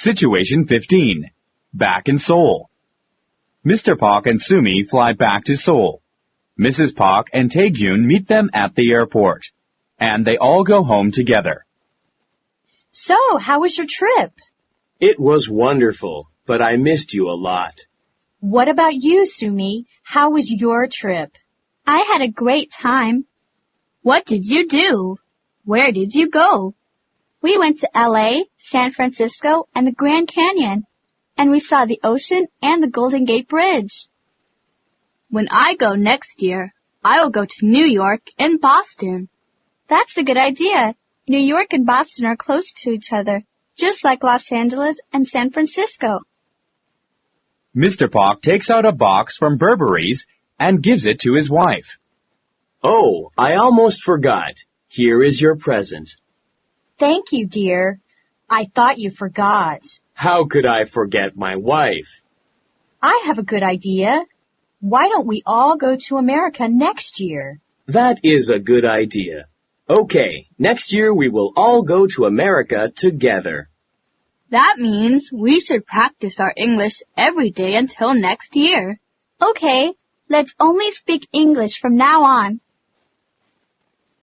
Situation 15. Back in Seoul. Mr. Park and Sumi fly back to Seoul. Mrs. Park and Taegyun meet them at the airport, and they all go home together. So, how was your trip? It was wonderful, but I missed you a lot. What about you, Sumi? How was your trip? I had a great time. What did you do? Where did you go? We went to LA, San Francisco, and the Grand Canyon, and we saw the ocean and the Golden Gate Bridge. When I go next year, I will go to New York and Boston. That's a good idea. New York and Boston are close to each other, just like Los Angeles and San Francisco. Mr. Park takes out a box from Burberry's and gives it to his wife. Oh, I almost forgot. Here is your present. Thank you, dear. I thought you forgot. How could I forget my wife? I have a good idea. Why don't we all go to America next year? That is a good idea. Okay, next year we will all go to America together. That means we should practice our English every day until next year. Okay, let's only speak English from now on.